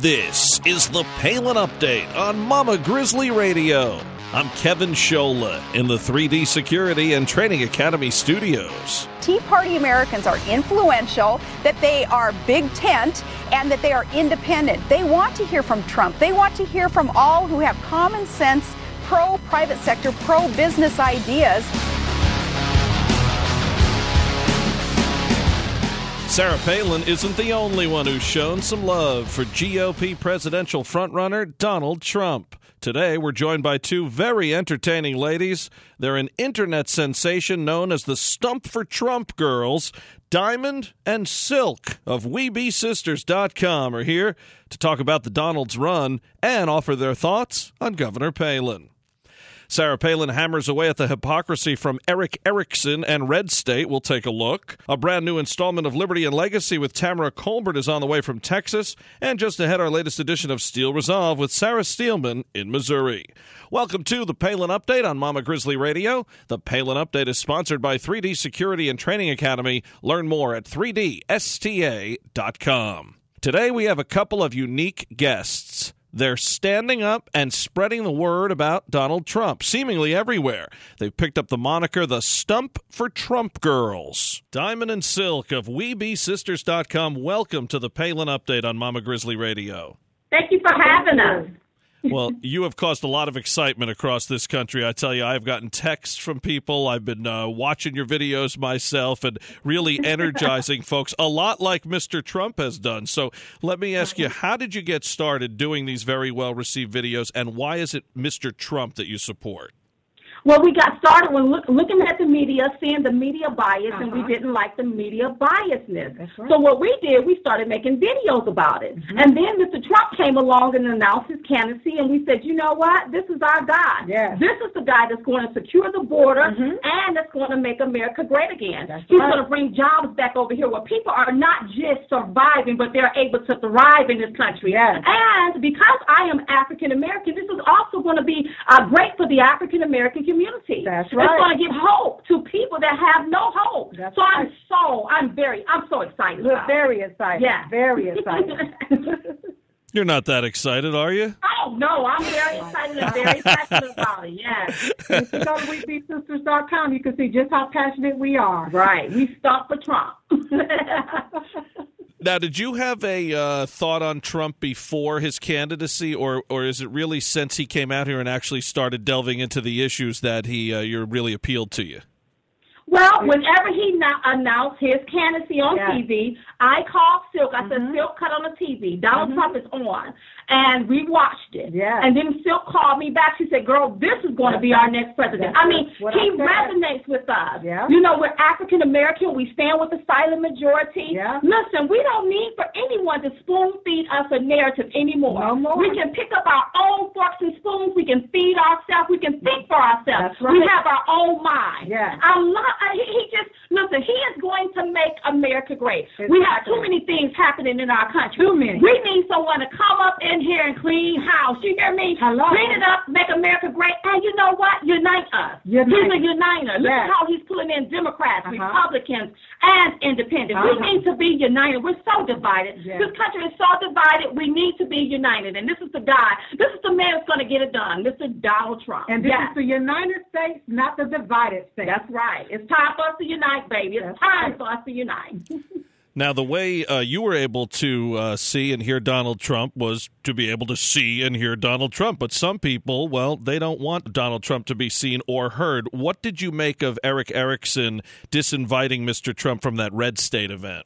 This is the Palin Update on Mama Grizzly Radio. I'm Kevin Scholla in the 3D Security and Training Academy studios. Tea Party Americans are influential, that they are big tent, and that they are independent. They want to hear from Trump. They want to hear from all who have common sense, pro-private sector, pro-business ideas. Sarah Palin isn't the only one who's shown some love for GOP presidential frontrunner Donald Trump. Today, we're joined by two very entertaining ladies. They're an internet sensation known as the Stump for Trump girls. Diamond and Silk of WeBeSisters.com are here to talk about the Donald's run and offer their thoughts on Governor Palin. Sarah Palin hammers away at the hypocrisy from Eric Erickson and Red State. We'll take a look. A brand new installment of Liberty and Legacy with Tamara Colbert is on the way from Texas. And just ahead, our latest edition of Steel Resolve with Sarah Steelman in Missouri. Welcome to the Palin Update on Mama Grizzly Radio. The Palin Update is sponsored by 3D Security and Training Academy. Learn more at 3dsta.com. Today, we have a couple of unique guests. They're standing up and spreading the word about Donald Trump, seemingly everywhere. They've picked up the moniker the Stump for Trump Girls. Diamond and Silk of WeBeSisters.com, welcome to the Palin Update on Mama Grizzly Radio. Thank you for having us. Well, you have caused a lot of excitement across this country. I tell you, I've gotten texts from people. I've been watching your videos myself and really energizing folks, a lot like Mr. Trump has done. So let me ask you, how did you get started doing these very well-received videos, and why is it Mr. Trump that you support? Well, we got started when looking at the media, seeing the media bias, and we didn't like the media biasness. Right. So what we did, we started making videos about it. And then Mr. Trump came along and announced his candidacy, and we said, you know what? This is our guy. Yes. This is the guy that's going to secure the border and that's going to make America great again. He's going to bring jobs back over here where people are not just surviving, but they're able to thrive in this country. Yes. And because I am African American, this is also going to be great for the African American community. That's right. It's going to give hope to people that have no hope. That's so right. I'm so excited. We're very excited. Yeah, very excited. You're not that excited, are you? Oh, no, I'm very excited and very passionate about it, yes. If you go to WeBeSisters.com, you can see just how passionate we are. Right. We stump for Trump. Now, did you have a thought on Trump before his candidacy, or is it really since he came out here and actually started delving into the issues that you're really appealed to you? Well, whenever he announced his candidacy on TV, I called Silk. I said, Silk, cut on the TV. Donald Trump is on. And we watched it. Yeah. And then Silk called me back. She said, girl, this is going to be our next president. I mean, he resonates with us. Yeah. You know, we're African American. We stand with the silent majority. Yeah. Listen, we don't need for anyone to spoon feed us a narrative anymore. No more. We can pick up our own forks and spoons. We can feed ourselves. We can think for ourselves. That's right. We have our own mind. Yeah. Listen, he is going to make America great. Exactly. We have too many things happening in our country. Too many. We need someone to come up in here and clean house. You hear me? Hello. Clean it up, make America great. And you know what? Unite us. He's a uniter. Look at how he's pulling in Democrats, Republicans, and independents. We need to be united. We're so divided. This country is so divided. We need to be united. And this is the guy. This is the man that's going to get it done. Mr. Donald Trump. And this is the United States, not the divided states. That's right. It's time for us to unite, baby. It's time for us to unite. Now, the way you were able to see and hear Donald Trump was to be able to see and hear Donald Trump. But some people, well, they don't want Donald Trump to be seen or heard. What did you make of Eric Erickson disinviting Mr. Trump from that Red State event?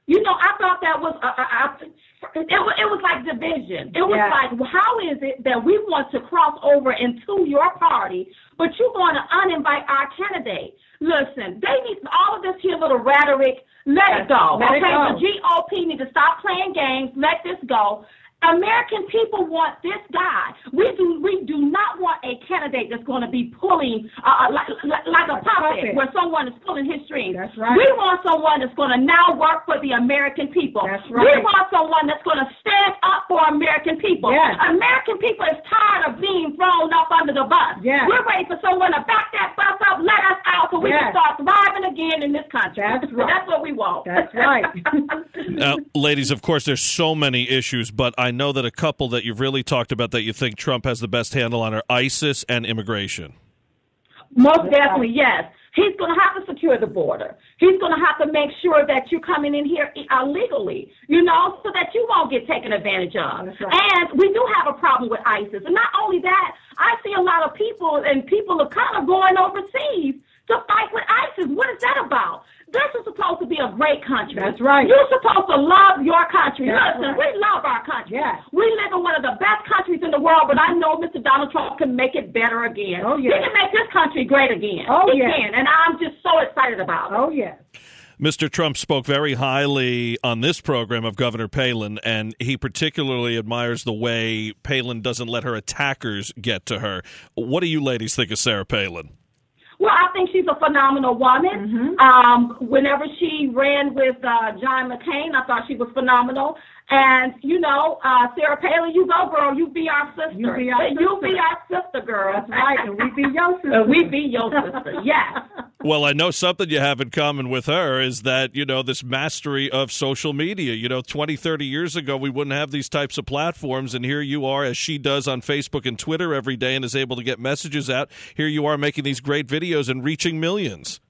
You know, I thought that was it was like division. It was like, how is it that we want to cross over into your party, but you're going to uninvite our candidate? Listen, they need all of this here little rhetoric. Let it go. The GOP need to stop playing games. Let this go. American people want this guy. We do not want a candidate that's going to be pulling like a puppet where someone is pulling his strings. That's right. We want someone that's going to now work for the American people. That's right. We want someone that's going to stand up for American people. Yes. American people is tired of being thrown up under the bus. Yes. We're ready for someone to back that bus up, let us out so we can start thriving again in this country. That's right. That's what we want. That's right. Now, Ladies, of course, there's so many issues, but I know that a couple that you've really talked about that you think Trump has the best handle on are ISIS and immigration. Most definitely, yes. He's going to have to secure the border. He's going to have to make sure that you're coming in here legally, so that you won't get taken advantage of. Right. And we do have a problem with ISIS. And not only that, I see a lot of people of color going overseas to fight with ISIS. What is that about? This is supposed to be a great country. That's right. You're supposed to love your country. That's Listen, right. we love our country. Yes. We live in one of the best countries in the world, but I know Mr. Donald Trump can make it better again. Oh, yes. He can make this country great again. Oh, he yes. can, and I'm just so excited about it. Oh, yes. Mr. Trump spoke very highly on this program of Governor Palin, and he particularly admires the way Palin doesn't let her attackers get to her. What do you ladies think of Sarah Palin? Well, I think she's a phenomenal woman. Whenever she ran with John McCain, I thought she was phenomenal. And, Sarah Palin, you go, girl. You be our sister. You be our sister, girl. That's right, and we be your sister. We be your sister, yes. Well, I know something you have in common with her is that, this mastery of social media. 20, 30 years ago, we wouldn't have these types of platforms, and here you are, as she does on Facebook and Twitter every day and is able to get messages out. Here you are making these great videos and reaching millions.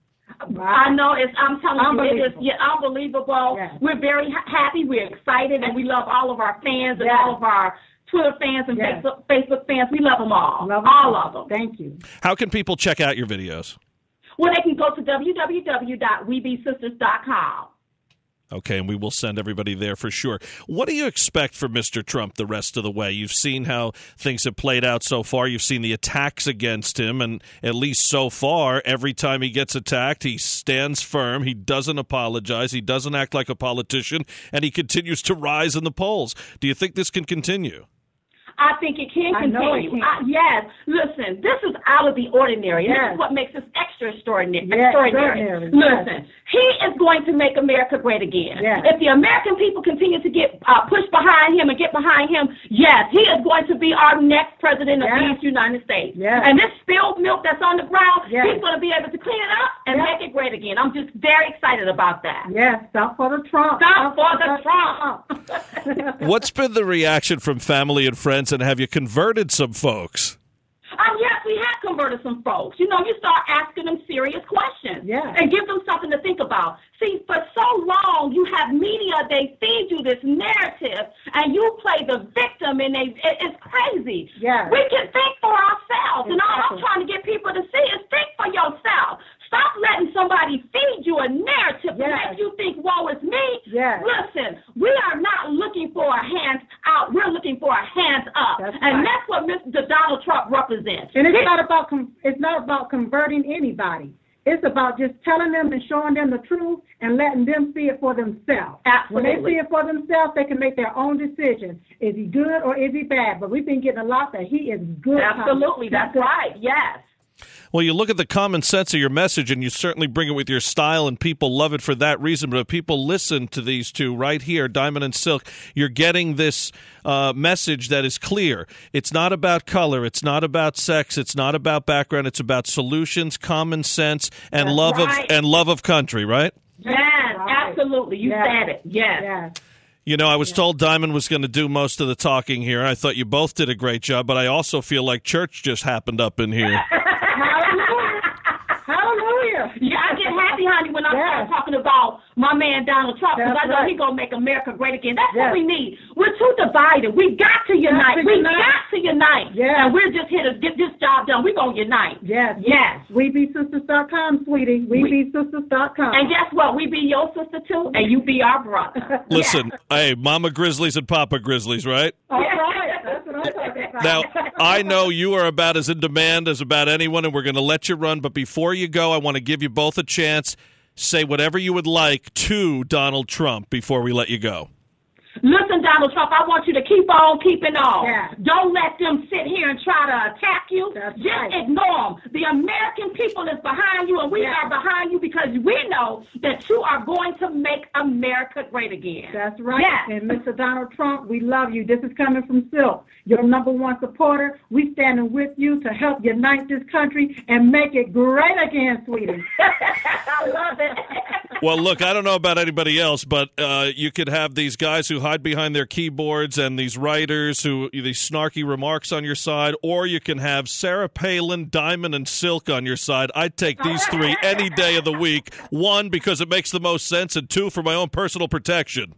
I know. I'm telling you, it is unbelievable. Yes. We're very happy. We're excited, and we love all of our fans and all of our Twitter fans and Facebook fans. We love them all. All of them. Thank you. How can people check out your videos? Well, they can go to www.webesisters.com. Okay, and we will send everybody there for sure. What do you expect from Mr. Trump the rest of the way? You've seen how things have played out so far. You've seen the attacks against him, and at least so far, every time he gets attacked, he stands firm. He doesn't apologize. He doesn't act like a politician, and he continues to rise in the polls. Do you think this can continue? I think it can continue. I know it can. Yes. Listen, this is out of the ordinary. Yes. This is what makes this extra extraordinary. Yes, extraordinary. Listen, he is going to make America great again. Yes. If the American people continue to get pushed behind him and get behind him, yes, he is going to be our next president of these United States. Yes. And this spilled milk that's on the ground, yes. he's going to be able to clean it up and make it great again. I'm just very excited about that. Yes, stop for the Trump. Stop for the Trump. What's been the reaction from family and friends, and have you converted some folks? Yes, we have converted some folks. You start asking them serious questions and give them something to think about. See, for so long, you have media, they feed you this narrative, and you play the victim, and it's crazy. Yeah. We can think for ourselves, and all I'm trying to get people to see is think for yourself. Stop letting somebody feed you a narrative to make you think, woe is me. Yes. Listen, we are not looking for a hands out. We're looking for a hands up. That's what Mr. Donald Trump represents. And it's not about converting anybody. It's about just telling them and showing them the truth and letting them see it for themselves. Absolutely. When they see it for themselves, they can make their own decision. Is he good or is he bad? But we've been getting a lot that he is good. Absolutely. That's right. Yes. Well, you look at the common sense of your message, and you certainly bring it with your style, and people love it for that reason. But if people listen to these two right here, Diamond and Silk, you're getting this message that is clear. It's not about color. It's not about sex. It's not about background. It's about solutions, common sense, and love of country, right? Yes, absolutely. You said it. Yes. I was told Diamond was going to do most of the talking here. I thought you both did a great job, but I also feel like church just happened up in here. Hallelujah. Yeah, I get happy, honey, when I start talking about my man Donald Trump, because I know he's going to make America great again. That's what we need. We're too divided. We got to unite. We got to unite. Yeah. And we're just here to get this job done. We're going to unite. Yes. WeBeSisters.com, sweetie. WeBeSisters.com. And guess what? We be your sister, too, and you be our brother. Listen, hey, Mama Grizzlies and Papa Grizzlies, right? All right. That's what I'm talking about. Now, I know you are about as in demand as about anyone, and we're going to let you run. But before you go, I want to give you both a chance. Say whatever you would like to Donald Trump before we let you go. Listen, Donald Trump, I want you to keep on keeping on. Yeah. Don't let them sit here and try to attack you, ignore them. The American people is behind you, and we are behind you because we know that you are going to make America great again. That's right. Yes. And Mr. Donald Trump, we love you. This is coming from Silk, your #1 supporter. We standing with you to help unite this country and make it great again, sweetie. I love it. Well, look, I don't know about anybody else, but you could have these guys who hide behind their keyboards and these writers who these snarky remarks on your side, or you can have Sarah Palin, Diamond, and Silk on your side. I'd take these three any day of the week. 1, because it makes the most sense, and 2, for my own personal protection.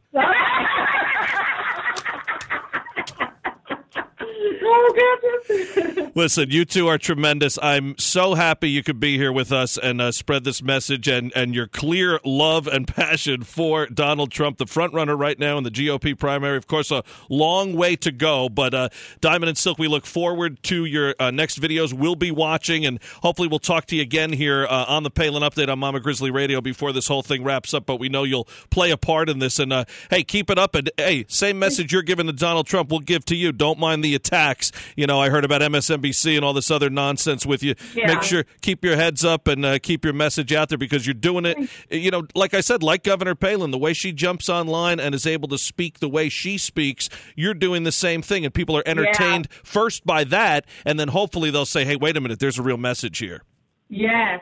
Listen, you two are tremendous. I'm so happy you could be here with us and spread this message and your clear love and passion for Donald Trump, the front runner right now in the GOP primary. Of course, a long way to go, but Diamond and Silk, we look forward to your next videos. We'll be watching, and hopefully we'll talk to you again here on the Palin Update on Mama Grizzly Radio before this whole thing wraps up, but we know you'll play a part in this, and hey, keep it up, and hey, same message you're giving to Donald Trump, we'll give to you. Don't mind the attacks. You know, I heard about MSNBC and all this other nonsense with you. Yeah. Make sure, keep your heads up and keep your message out there because you're doing it. You know, like I said, like Governor Palin, the way she jumps online and is able to speak the way she speaks, you're doing the same thing. And people are entertained first by that, and then hopefully they'll say, hey, wait a minute, there's a real message here. Yes.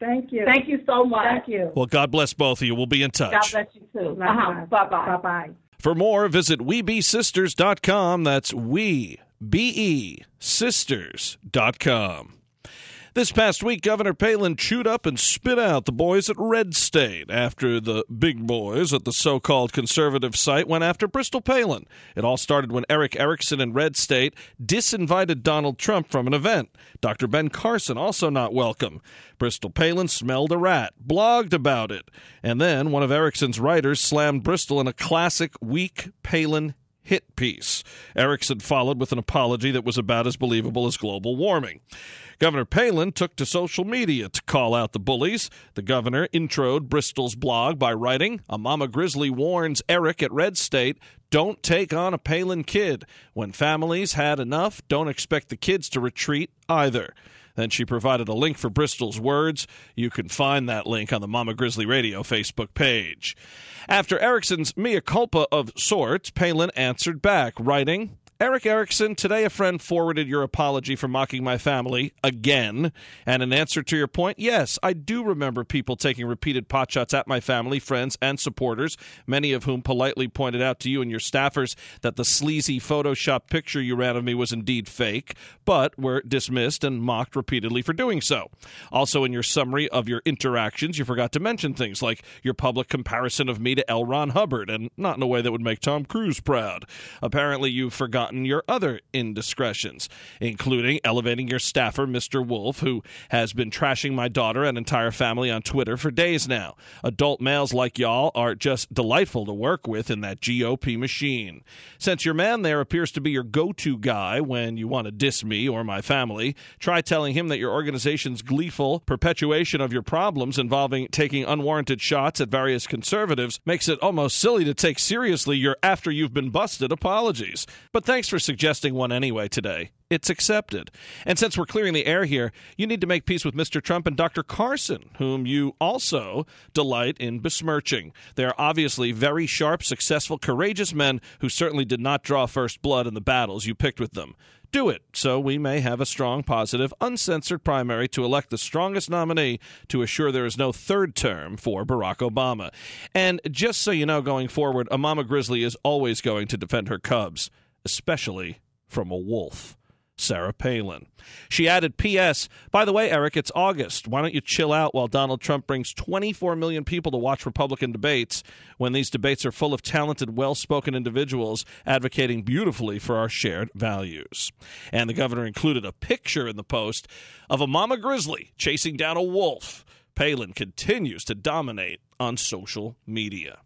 Thank you. Thank you so much. Thank you. Well, God bless both of you. We'll be in touch. God bless you, too. Bye-bye. Bye-bye. For more, visit WeBeSisters.com. That's WeBeSisters.com. This past week, Governor Palin chewed up and spit out the boys at Red State after the big boys at the so-called conservative site went after Bristol Palin. It all started when Eric Erickson in Red State disinvited Donald Trump from an event. Dr. Ben Carson also not welcome. Bristol Palin smelled a rat, blogged about it, and then one of Erickson's writers slammed Bristol in a classic weak Palin hit piece. Erickson followed with an apology that was about as believable as global warming. Governor Palin took to social media to call out the bullies. The governor introed Bristol's blog by writing, "A Mama Grizzly warns Eric at Red State, don't take on a Palin kid. When families had enough, don't expect the kids to retreat either." Then she provided a link for Bristol's words. You can find that link on the Mama Grizzly Radio Facebook page. After Erickson's mea culpa of sorts, Palin answered back, writing, "Eric Erickson, today a friend forwarded your apology for mocking my family again. And in answer to your point, yes, I do remember people taking repeated potshots at my family, friends, and supporters, many of whom politely pointed out to you and your staffers that the sleazy Photoshop picture you ran of me was indeed fake, but were dismissed and mocked repeatedly for doing so. Also, in your summary of your interactions, you forgot to mention things like your public comparison of me to L. Ron Hubbard, and not in a way that would make Tom Cruise proud. Apparently, you've forgotten your other indiscretions, including elevating your staffer, Mr. Wolf, who has been trashing my daughter and entire family on Twitter for days now. Adult males like y'all are just delightful to work with in that GOP machine. Since your man there appears to be your go-to guy when you want to diss me or my family, try telling him that your organization's gleeful perpetuation of your problems involving taking unwarranted shots at various conservatives makes it almost silly to take seriously your after you've been busted apologies. But thanks for suggesting one anyway today. It's accepted. And since we're clearing the air here, you need to make peace with Mr. Trump and Dr. Carson, whom you also delight in besmirching. They are obviously very sharp, successful, courageous men who certainly did not draw first blood in the battles you picked with them. Do it, so we may have a strong, positive, uncensored primary to elect the strongest nominee to assure there is no third term for Barack Obama. And just so you know, going forward, a Mama Grizzly is always going to defend her cubs, especially from a wolf. Sarah Palin. She added, P.S. By the way, Eric, it's August. Why don't you chill out while Donald Trump brings 24 million people to watch Republican debates when these debates are full of talented, well-spoken individuals advocating beautifully for our shared values. And the governor included a picture in the post of a Mama Grizzly chasing down a wolf. Palin continues to dominate on social media.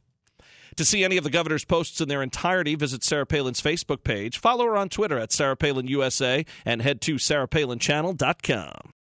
To see any of the governor's posts in their entirety, visit Sarah Palin's Facebook page, follow her on Twitter at Sarah Palin USA, and head to sarahpalinchannel.com.